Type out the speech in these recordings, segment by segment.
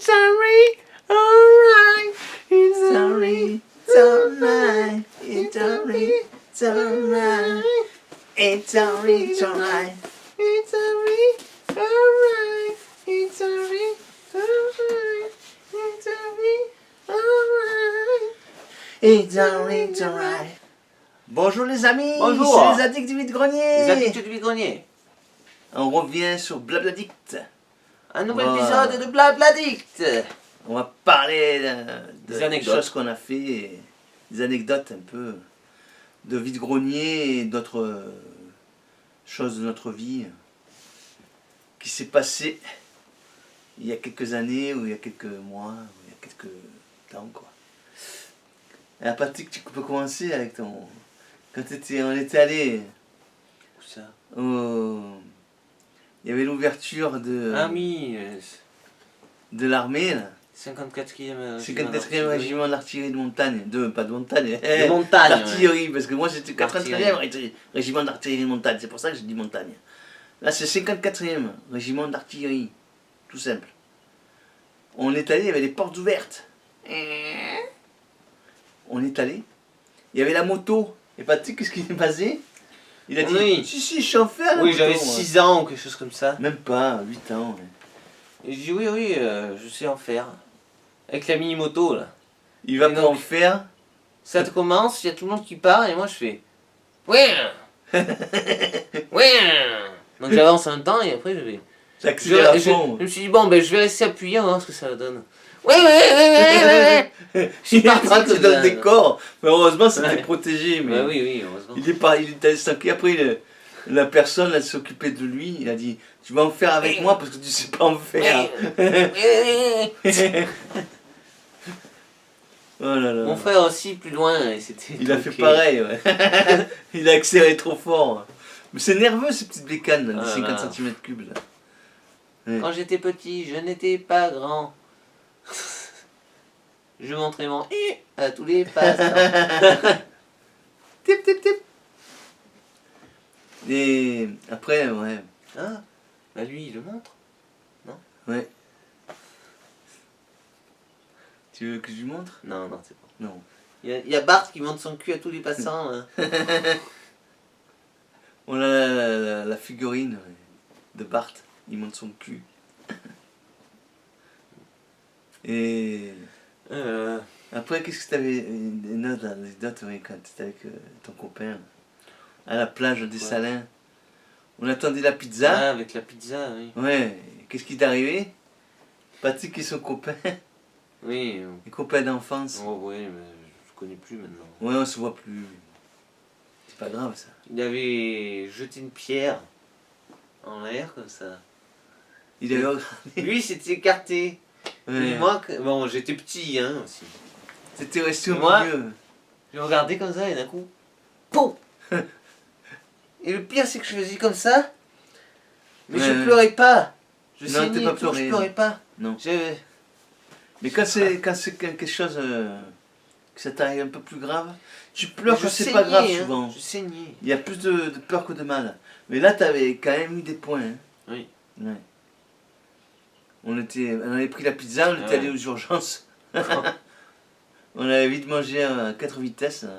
It's alright, alright. It's alright, it's alright. It's alright, it's alright. It's alright, it's alright. It's alright, alright. It's alright, alright. It's alright, alright. It's alright, it's alright. Bonjour les amis. Bonjour. C'est les addicts du vide-grenier. Les addicts du vide-grenier. On revient sur Blabladict. Un nouvel Voilà. épisode de Blabladict. On va parler Des des anecdotes. choses qu'on a fait, des anecdotes un peu de vide-grenier et d'autres choses de notre vie qui s'est passé il y a quelques années ou il y a quelques mois ou il y a quelques temps quoi. Et Patrick, tu peux commencer avec ton... Quand on était allé Où ça? il y avait l'ouverture de, Ah oui, de l'armée là. 54e 54e régiment d'artillerie de montagne, pas de montagne, de montagne. d'artillerie, parce que moi c'était D'artillerie. 93e régiment d'artillerie de montagne, c'est pour ça que j'ai dit montagne. Là c'est 54e régiment d'artillerie, tout simple. On est allé, il y avait les portes ouvertes. On est allé, il y avait la moto, et Patrick, qu'est-ce qui est passé? Il a dit, Oui. si, je suis en fer. Oui, j'avais 6 ans ou quelque chose comme ça. Même pas, 8 ans. Ouais. Et je dis oui, je sais en faire. Avec la mini-moto là. Il va Et pas donc, en faire. Ça te commence, il y a tout le monde qui part et moi je fais ouais. Ouais. Donc j'avance un temps et après je vais. J'accélère à fond. Je me suis dit bon ben je vais rester appuyé, on va voir ce que ça donne. Ouais. Je suis Il est parti parti comme dans ça. le décor, mais heureusement c'était Ouais. protégé. Mais Bah oui, heureusement. il est allé stanker. Après, la personne elle s'occupait de lui. Il a dit, tu vas en faire avec moi parce que tu sais pas en faire. Oh là là. Mon frère aussi plus loin et c'était. Il a fait ok. pareil. Ouais. Il a accéléré trop fort. Mais c'est nerveux ces petites bécanes, là, Ah des là. 50 cm3. Là. Quand j'étais petit, je n'étais pas grand. Je montrais mon à tous les passants. Tip, tip, tip. Et après, ouais. Ah, bah lui il le montre. Ouais. Tu veux que je lui montre? Non, c'est pas. Non. Il y a Bart qui montre son cul à tous les passants. Hein. On a la figurine de Bart. Il monte son cul. Et après, qu'est-ce que t'avais une autre anecdote quand t'étais avec ton copain à la plage des Ouais. Salins? On attendait la pizza. Ah, avec la pizza, oui. Ouais. Qu'est-ce qui t'est arrivé? Patrick et son copain. Oui. Les copains d'enfance. Oh, oui, mais je connais plus maintenant. Ouais, on se voit plus. C'est pas grave ça. Il avait jeté une pierre en l'air comme ça. Il avait regardé. Lui, il s'était écarté. Ouais. Et moi, bon, j'étais petit hein, aussi. C'était resté au Moi, milieu. Je regardais comme ça et d'un coup, POUM. Et le pire, c'est que je faisais comme ça, mais je Ouais. pleurais pas. Je Non, saignais t'es et pas tout, pleuré, je pleurais pas. Non. J'avais- Mais quand c'est quelque chose que ça t'arrive un peu plus grave, tu pleures je quand c'est pas saignais, grave hein, souvent. Je saignais. Il y a plus de peur que de mal. Mais là, t'avais quand même eu des points. Hein. Oui. Ouais. On avait pris la pizza, on était Ouais. allé aux urgences. On avait vite mangé à 4 vitesses. Là.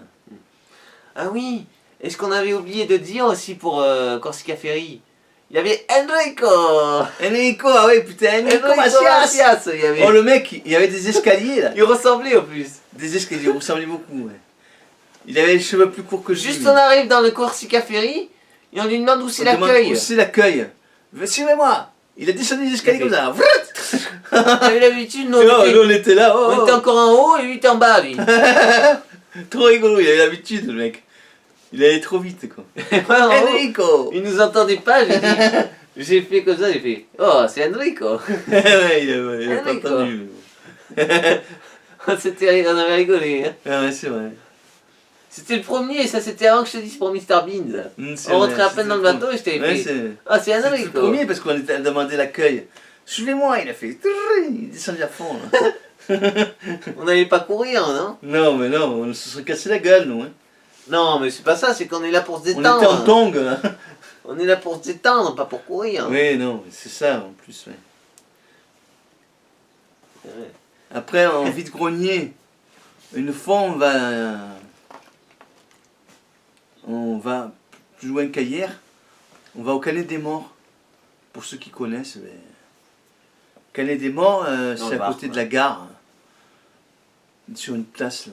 Ah oui, et ce qu'on avait oublié de dire aussi pour Corsica Ferry, il y avait Enrico. Enrico, ah ouais, putain, Enrico Macias. Macias, il y avait. Oh, le mec, il y avait des escaliers là. Il ressemblait en plus. Des escaliers, il ressemblait beaucoup. Ouais. Il avait les cheveux plus courts que lui. Juste on arrive dans le Corsica Ferry et on lui demande où c'est On demande l'accueil. Où c'est l'accueil? Suivez-moi. Il a descendu les escaliers comme ça. On avait l'habitude, nous, Non, nous on était là. Oh, on était encore en haut et lui était en bas, lui. Trop rigolo, il avait l'habitude le mec. Il allait trop vite quoi. Ouais, en haut, Enrico. il nous entendait pas, j'ai dit. J'ai fait comme ça, j'ai fait oh, c'est Enrico. Ouais, il a pas Enrico. entendu. On avait rigolé. Hein. Ah ouais, c'est vrai. C'était le premier, ça c'était avant que je te dise pour Mr Bean. C'est On vrai, rentrait à peine c'était dans le bateau et je t'avais Ouais, fait c'est ah, c'est c'était le Enrico. premier parce qu'on était demandé l'accueil. Suivez-moi, il a fait. Il est descendu à fond. Là. On n'allait pas courir, non? Non, mais non, on se serait cassé la gueule, nous. Hein. Non, mais c'est pas ça, c'est qu'on est là pour se On détendre. était en tongs. Là. On est là pour se détendre, pas pour courir. Oui, non, c'est ça en plus. Ouais. Ouais. Après, en vide-grenier, une fois, on va plus loin qu'hier, on va au Canet des Morts. Pour ceux qui connaissent, Canet des Morts, c'est le à Var, côté de ouais. la gare, sur une place là.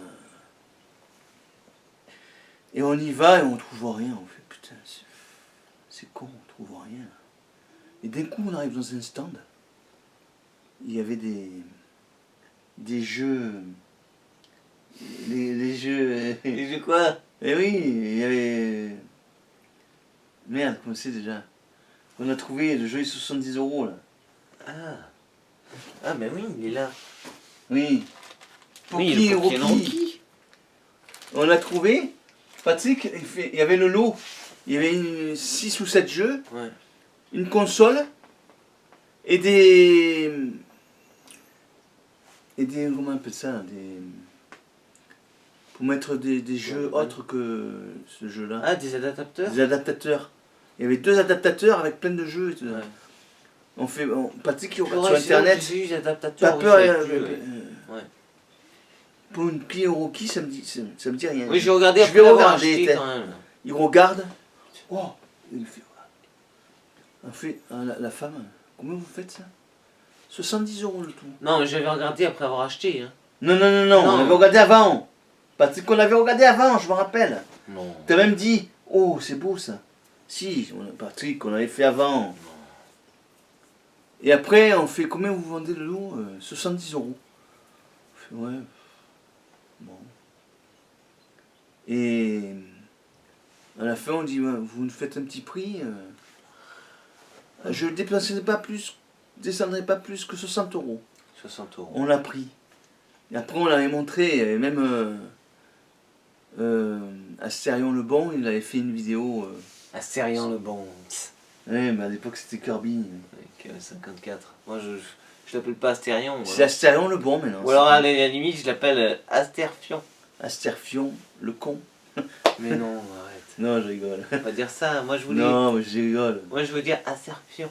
Et on y va et on trouve rien. On fait putain, c'est con, on trouve rien. Et d'un coup, on arrive dans un stand. Il y avait des jeux. Les jeux. Et j'ai quoi? Eh oui, il y avait. Merde, comment c'est déjà? On a trouvé le jeu est 70 € là. Ah. Ah, ben oui, il est là. Oui. Oui, Poki et le Pokémon Rocky. Rocky. On l'a trouvé. Patrick, il y avait le lot. Il y avait 6 ou 7 jeux, Ouais. une console et des. Comment on appelle ça? Pour mettre des jeux Ouais. autres que ce jeu-là. Ah, des adaptateurs? Des adaptateurs. Il y avait 2 adaptateurs avec plein de jeux et tout. Ouais. Patrick, il Ouais, regarde sur sinon, internet. j'ai eu des Pas adaptateurs. peur. Oui, ça aide plus, ouais. Ouais. Pour une Poki et Rocky, ça me dit rien. Oui, j'ai regardé Je après vais l'avoir regarder, acheté t'es- quand même. Il regarde. Oh, il fait. La femme, comment vous faites ça? 70 € le tout. Non, mais j'avais regardé après avoir acheté. Hein. Non, Non. on avait regardé avant. Patrick, on avait regardé avant, je me rappelle. Non. T'as même dit, oh, c'est beau ça. Si, Patrick, on avait fait avant. Et après, on fait, combien vous vendez le lot? 70 €. On fait, ouais. Bon. Et à la fin, on dit, ouais, vous nous faites un petit prix. Je ne descendrai pas plus que 60 €. 60 €. On l'a pris. Et après, on l'avait montré, et même Astérion Le Bon, il avait fait une vidéo. Astérion le bon. Ouais, mais à l'époque, c'était Kirby. Avec 54. Moi, je l'appelle pas Astérion. Ou C'est alors, Astérion Le Bon maintenant. ou alors à la limite, je l'appelle Asterfion. Asterfion Le Con. Mais non, arrête. Non, je rigole. On va dire ça. Moi, je voulais. Non, mais je rigole. Moi, je veux dire Asterfion.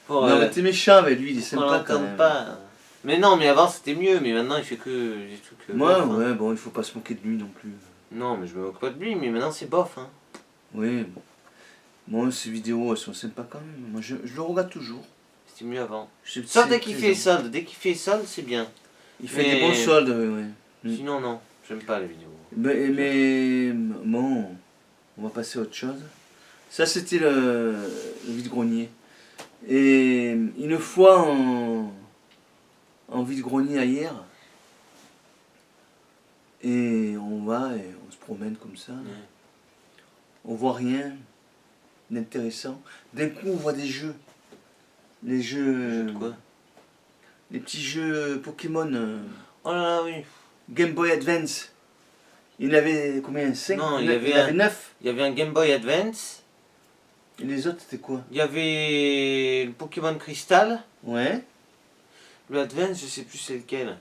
Pour, Non, mais t'es méchant avec lui, il est qu'on sympa quand l'entende même. pas. Mais non, mais avant c'était mieux, mais maintenant il fait que des trucs Moi, bof, hein. ouais, bon, il faut pas se moquer de lui non plus. Non, mais je me moque pas de lui, mais maintenant c'est bof. Hein. Oui, bon. Moi, ces vidéos, elles sont sympas quand même. Moi, je le regarde toujours. C'était mieux avant. C'est Sauf dès qu'il plaisant. fait les soldes. Dès qu'il fait les soldes, c'est bien. Il fait Mais- des bons soldes, ouais. Mm. Sinon, non. J'aime pas les vidéos. Mais bon, on va passer à autre chose. Ça, c'était le vide-grenier. Et une fois en vide-grenier hier, et on va et on se promène comme ça. On voit rien d'intéressant. D'un coup, on voit des jeux. Les jeux. De quoi? Les petits jeux Pokémon. Oh là là, oui. Game Boy Advance. Il y en avait combien? 5? Non, il il y avait y en avait 9. Il y avait un Game Boy Advance. Et les autres, c'était quoi? Il y avait le Pokémon Crystal. Ouais. Le Advance, je sais plus c'est lequel.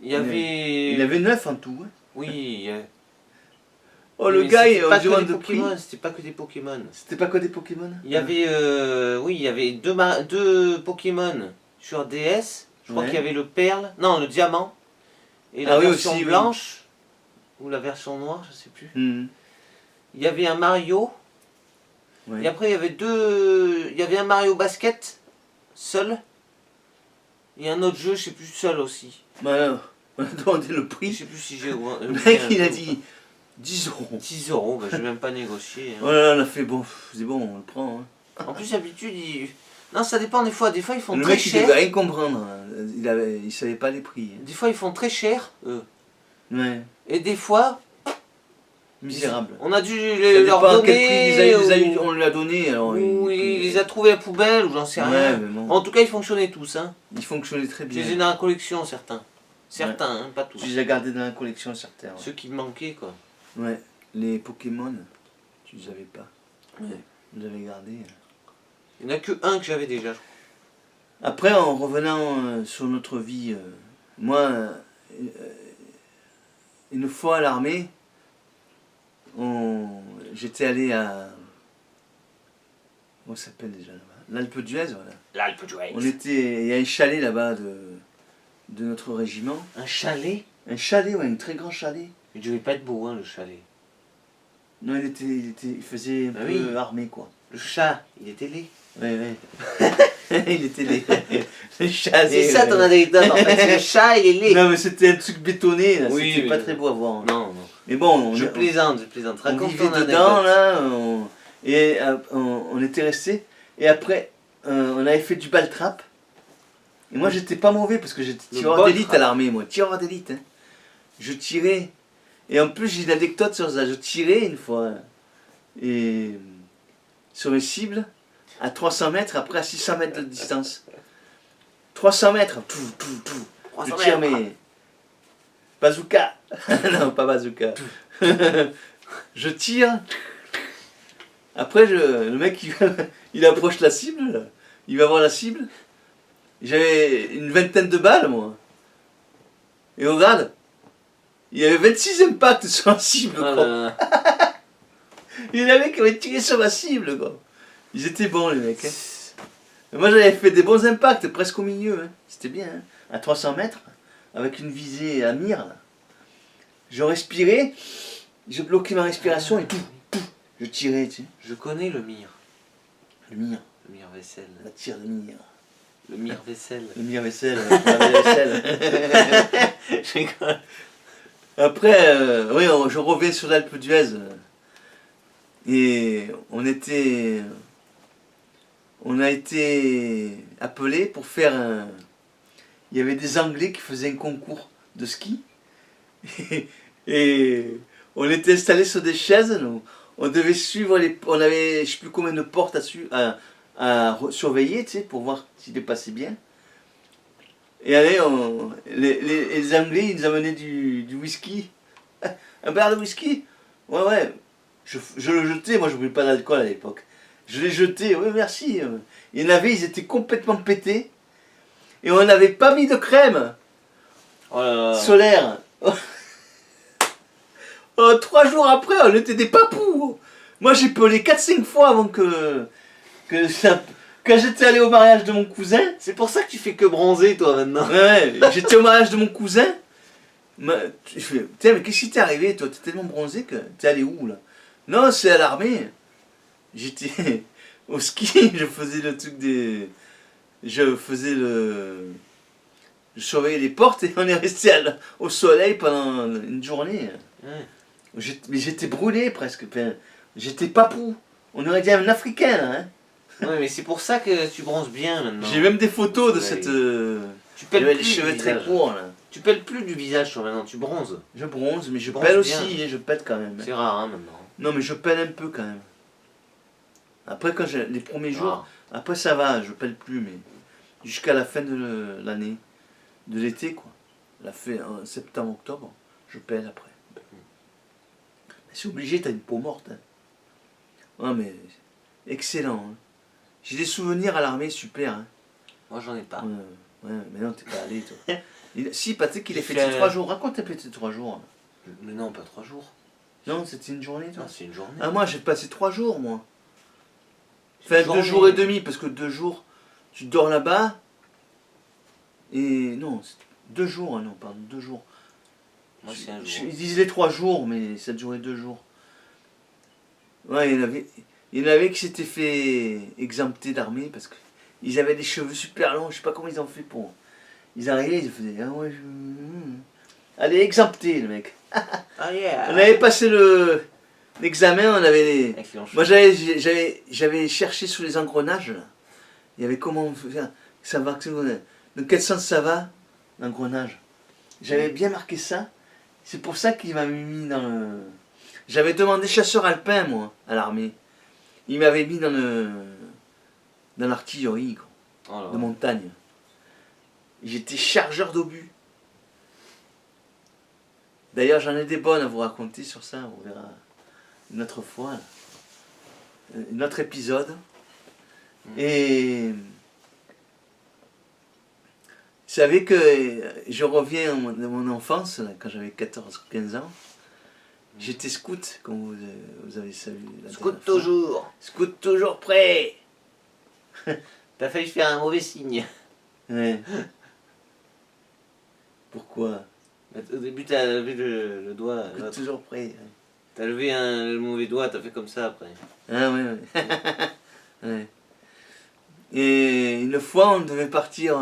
Il y Il avait. Il y avait 9 en tout. Hein. Oui. Oh, le mais gars, c'était il pas on que demande des de prix. Pokémon, c'était pas que des Pokémon. C'était pas que des Pokémon? Il y avait, oui, il y avait deux Pokémon sur DS. Je crois Ouais. qu'il y avait le Perle, non, le Diamant, et la Ah oui, version aussi, oui. blanche, ou la version noire, je sais plus. Mhm. Il y avait un Mario, Ouais. et après il y avait il y avait un Mario Basket, seul, et un autre jeu, je sais plus, seul aussi. Bah alors, on a demandé le Je prix. sais plus si j'ai... Le mec, il a dit 10 €. 10 €, bah, je vais même pas négocier. Hein. Oh là là, on a fait bon, c'est bon, on le prend. Hein. En plus, d'habitude, non, ça dépend des fois ils font Le très mec, il cher. devait rien comprendre. Hein. Il savait pas les prix. Des fois, ils font très cher, eux. Ouais, Et des fois, misérable. on a dû Ça leur dépend donner. quel prix ou- on lui a donné. Alors, ou il les a trouvés à poubelle, ou j'en sais Ouais, rien. mais bon. En tout cas, ils fonctionnaient tous. Hein. Il fonctionnait très Je bien. les ai dans la collection, certains. Certains, hein, pas tous. Tu les as gardés dans la collection, certains. Ouais. Ceux qui me manquaient, quoi. Ouais, les Pokémon, tu les avais pas. Ouais. Vous les avez gardés. Il n'y en a que un que j'avais déjà. Après, en revenant sur notre vie, moi, une fois à l'armée, j'étais allé à. Comment ça s'appelle déjà là-bas? L'Alpe d'Huez, voilà. L'Alpe d'Huez. Il y a un chalet là-bas de notre régiment. Un chalet? Un chalet, ouais, un très grand chalet. Il devait pas être beau, hein, le chalet. Non, il faisait un Ah peu oui. armé, quoi. Le chat, il était laid. Ouais, ouais. Il était les chalets. C'est ça ton anecdote, en fait. C'est le chat, il est laid. Non, mais c'était un truc bétonné, là. Oui, C'était mais- pas très beau à voir. Hein. Non, non. Mais bon, Je plaisante. on Raconte vivait ton anecdote. dedans, là. On était restés. Et après, on avait fait du baltrap. Et moi, j'étais pas mauvais parce que j'étais Le tireur d'élite baltrap. à l'armée, moi. Tireur d'élite. Hein. Je tirais. Et en plus, j'ai une anecdote sur ça. Je tirais une fois. Et sur mes cibles, à 300 mètres, après à 600 mètres de distance. 300 mètres, tout. 300 Je tire mètres. mes. Bazooka. Non, pas bazooka. Je tire. Après, le mec, il approche la cible. Là. Il va voir la cible. J'avais une vingtaine de balles, moi. Et regarde, il y avait 26 impacts sur la cible. Ah Quoi. là là. Il y en avait qui avaient tiré sur ma cible. Quoi. Ils étaient bons, les mecs. Hein. Et moi, j'avais fait des bons impacts, presque au milieu. Hein. C'était bien. Hein. À 300 mètres, avec une visée à mire. Là. Je respirais, je bloquais ma respiration et je tirais, tu sais. Je connais le mire. Le mire, Le mire vaisselle. la tire de mire. Le mire vaisselle. Le mire vaisselle, la vaisselle. Je rigole. Après, oui, je reviens sur l'Alpe d'Huez. Et on a été appelé pour faire un. Il y avait des Anglais qui faisaient un concours de ski. Et on était installés sur des chaises. Nous. On devait suivre les. On avait, je sais plus combien de portes à surveiller, tu sais, pour voir s'il passait bien. Et allez, les Anglais, ils nous amenaient du whisky. Un verre de whisky? Ouais, ouais. Je le jetais, moi je ne buvais pas d'alcool à l'époque. Je l'ai jeté, oui merci. Il y en avait, ils étaient complètement pétés. Et on n'avait pas mis de crème Oh là là. solaire. 3 jours après, on était des papous. Moi j'ai pelé 4-5 fois avant que ça... Quand j'étais allé au mariage de mon cousin, C'est pour ça que tu fais que bronzer, toi, maintenant. ouais, j'étais au mariage de mon cousin. Je fais, tiens, mais qu'est-ce qui t'est arrivé, toi? T'es tellement bronzé que t'es allé où là? Non, c'est à l'armée. J'étais au ski, je faisais le truc des. Je surveillais les portes et on est resté au soleil pendant une journée. Ouais. Mais j'étais brûlé presque. Enfin, j'étais papou. On aurait dit un Africain là. Hein. Ouais, mais c'est pour ça que tu bronzes bien maintenant. J'ai même des photos de Ouais. cette. Tu pèles J'avais plus les cheveux du très visage. courts là. Tu pèles plus du visage, toi, maintenant. Tu bronzes. Je bronze, mais je Bronze pèle bien. aussi, je pète quand même. C'est rare, hein, maintenant. Non, mais je pèle un peu quand même. Après, les premiers jours, Ah. après ça va, je pèle plus, mais jusqu'à la fin de l'année, de l'été, quoi. La fin, en septembre, octobre, je pèle après. C'est obligé, t'as une peau morte. Hein. Ouais, mais excellent. Hein. J'ai des souvenirs à l'armée super. Hein. Moi, j'en ai pas. Ouais, mais non, t'es pas allé, toi. Si, Patrick, il a fait J'ai- 3 jours. Raconte un peu tes 3 jours. Mais non, pas 3 jours. Non, c'était une journée, toi. Non, c'est une journée. Ah, moi, j'ai passé 3 jours, moi. C'est une Enfin, 2 journée. jours et demi, parce que 2 jours, tu dors là-bas. Et non, 2 jours, hein, non, pardon, 2 jours. Moi, c'est un jour. Ils disaient 3 jours, mais ça durait 2 jours. Ouais, il y en avait qui s'étaient fait exempter d'armée parce qu'ils avaient des cheveux super longs, je sais pas comment ils ont fait pour. Ils arrivaient, ils faisaient ah ouais, allez, exempté, le mec. Ah yeah. On avait passé l'examen, on avait les. Avec les hanches. Moi j'avais cherché sous les engrenages là. Il y avait comment faire. Ça va, dans quel sens ça va, l'engrenage. J'avais bien marqué ça. C'est pour ça qu'il m'avait mis dans le. J'avais demandé chasseur alpin moi, à l'armée. Il m'avait mis dans l'artillerie quoi, Oh là de là. montagne. J'étais chargeur d'obus. D'ailleurs j'en ai des bonnes à vous raconter sur ça, on verra une autre fois. Là. Un autre épisode. Et vous savez que je reviens de mon enfance, là, quand j'avais 14-15 ans. J'étais scout, comme vous avez salué. la Scout dernière fois. toujours. Scout toujours prêt. T'as failli faire un mauvais signe. Ouais. Pourquoi? Au début, t'as levé le doigt. T'es toujours prêt. T'as levé le mauvais doigt, t'as fait comme ça après. Ah oui, oui. Ouais. Et une fois, on devait partir.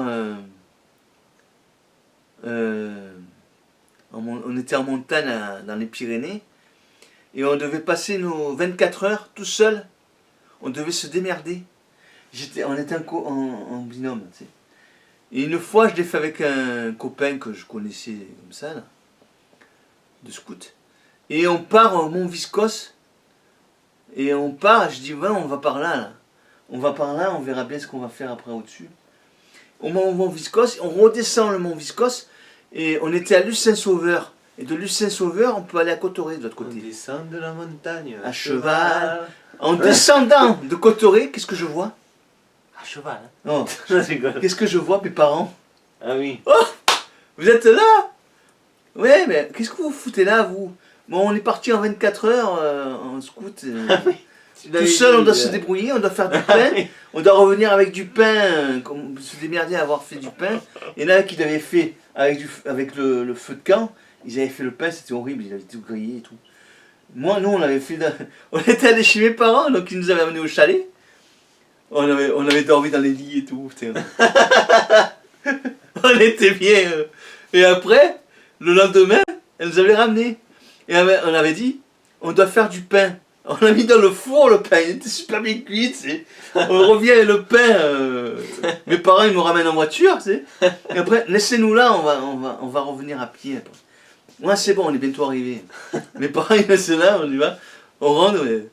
On était en montagne dans les Pyrénées. Et on devait passer nos 24 heures tout seul. On devait se démerder. On était en binôme. Tu sais. Et une fois, je l'ai fait avec un copain que je connaissais comme ça, là, de scout. Et on part au Mont Viscos. Et on part, je dis, ouais, on va par là, là. On va par là, on verra bien ce qu'on va faire après au-dessus. Au Mont Viscos, on redescend le Mont Viscos. Et on était à Lucin-Sauveur. Et de Lucin-Sauveur, on peut aller à Cotoré de l'autre côté. On descend de la montagne. À cheval. En descendant de Cotoré, qu'est-ce que je vois? À cheval, hein. Oh, Je rigole. qu'est-ce que je vois, mes parents? Ah oui. Oh, vous êtes là? Ouais, mais qu'est-ce que vous foutez là, vous? Bon, on est parti en 24 heures en scout. Tout seul, on doit se débrouiller, on doit faire du pain. On doit revenir avec du pain, se démerder à avoir fait du pain. Il y en a qui l'avaient fait avec le feu de camp. Ils avaient fait le pain, c'était horrible, ils avaient tout grillé et tout. Moi, nous, on avait fait. On était allés chez mes parents, donc ils nous avaient amenés au chalet. On avait dormi dans les lits et tout. On était bien. Et après, le lendemain, elle nous avait ramenés. Et on avait dit, on doit faire du pain. On l'a mis dans le four, le pain. Il était super bien cuit, tu sais. On revient avec le pain. Mes parents, ils me ramènent en voiture, tu sais. Et après, laissez-nous là, on va revenir à pied. Après. Moi, c'est bon, on est bientôt arrivés. Mes parents, ils laissent là, on y va. On rentre, mais...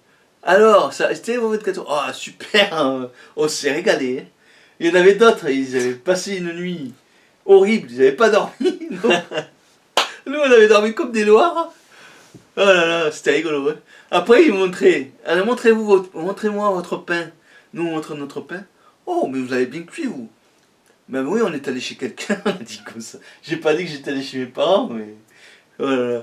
Alors, c'était votre 14. Oh, super, on s'est régalé. Hein. Il y en avait d'autres, ils avaient passé une nuit horrible, ils n'avaient pas dormi. Nous, on avait dormi comme des loirs. Oh là là, c'était rigolo. Hein. Après, ils montraient. Alors, montrez-moi votre pain. Nous, on montre notre pain. Oh, mais vous avez bien cuit, vous. Ben oui, on est allé chez quelqu'un, on a dit comme ça. J'ai pas dit que j'étais allé chez mes parents, mais... Oh là là.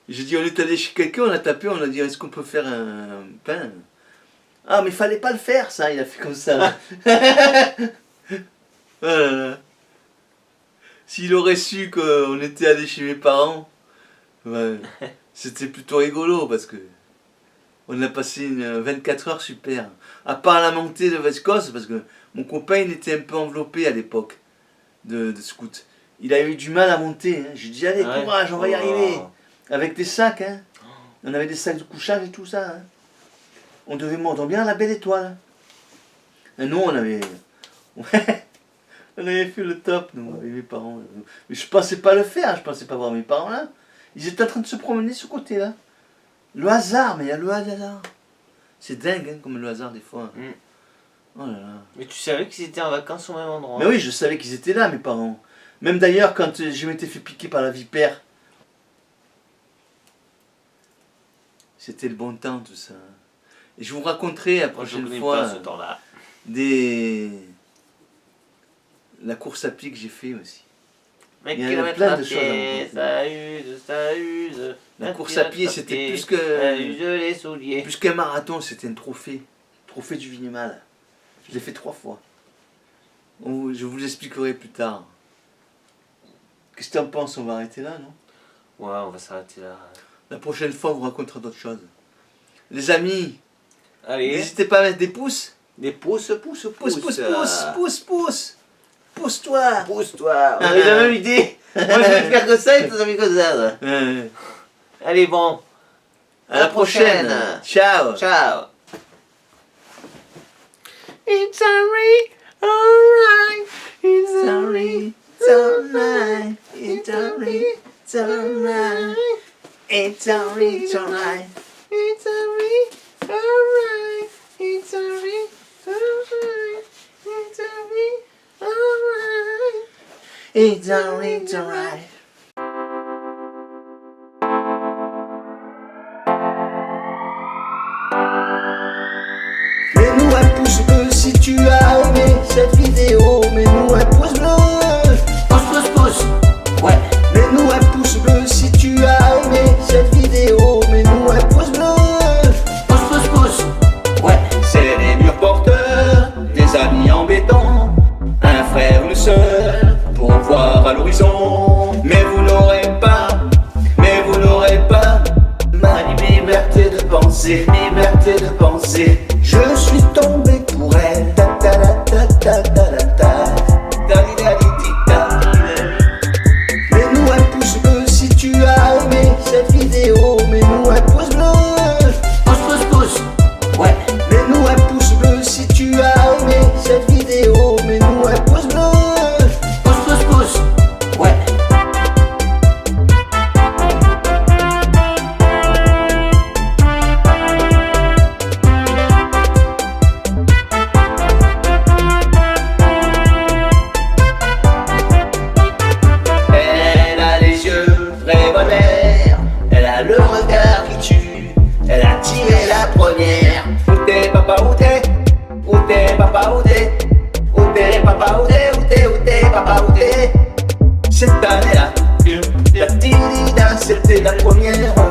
J'ai dit, on est allé chez quelqu'un, on a tapé, on a dit, est-ce qu'on peut faire un pain? Ah, mais fallait pas le faire, ça, il a fait comme ça. Oh là là. S'il aurait su qu'on était allé chez mes parents, ouais, c'était plutôt rigolo, parce que on a passé une 24 heures super. À part la montée de Vescos, parce que mon copain, il était un peu enveloppé à l'époque de scout. Il a eu du mal à monter. Hein. J'ai dit, allez, courage, on va y arriver. Avec des sacs, hein. On avait des sacs de couchage et tout ça. Hein. On devait monter bien à la belle étoile. Et nous, on avait... Ouais, on avait fait le top, nous, avec mes parents. Mais je pensais pas le faire, je pensais pas voir mes parents là. Ils étaient en train de se promener ce côté-là. Le hasard, mais il y a le hasard. C'est dingue, hein, comme le hasard des fois. Mm. Oh là là. Mais tu savais qu'ils étaient en vacances au même endroit. Mais oui, je savais qu'ils étaient là, mes parents. Même d'ailleurs, quand je m'étais fait piquer par la vipère, c'était le bon temps, tout ça. Et je vous raconterai la prochaine fois la course à pied que j'ai fait aussi. Mais il y a plein de choses. La course à pied, c'était plus qu'un marathon, c'était un trophée. Trophée du Vignemal. Je l'ai fait 3 fois. Je vous expliquerai plus tard. Qu'est-ce que tu en penses? On va arrêter là, non? Ouais, on va s'arrêter là. La prochaine fois, on vous racontera d'autres choses. Les amis, n'hésitez pas à mettre des pouces. Des pouces. Pousse-toi. Pousse-toi. On a eu la même idée. Moi, je vais faire que ça et toi, t'as fait que ça. Allez, bon. À la prochaine. Ciao. Ciao. It's alright. It's alright. It's alright. It's alright. It's alright. It's alright. It's alright. It's alright. Alright. It's alright. Alright. It's alright. Alright. It's alright. It's alright. Mets-nous un pouce bleu si tu as aimé cette vidéo. Mets-nous un pouce bleu. Pouce. Ouais. Mets-nous un pouce bleu si tu as aimé cette vidéo. Mets-nous un pouce bleu. Pouce. Ouais. C'est les murs porteurs, des amis embêtants, un frère, une sœur, pour voir à l'horizon. cette année-là. La tirida, c'était la première.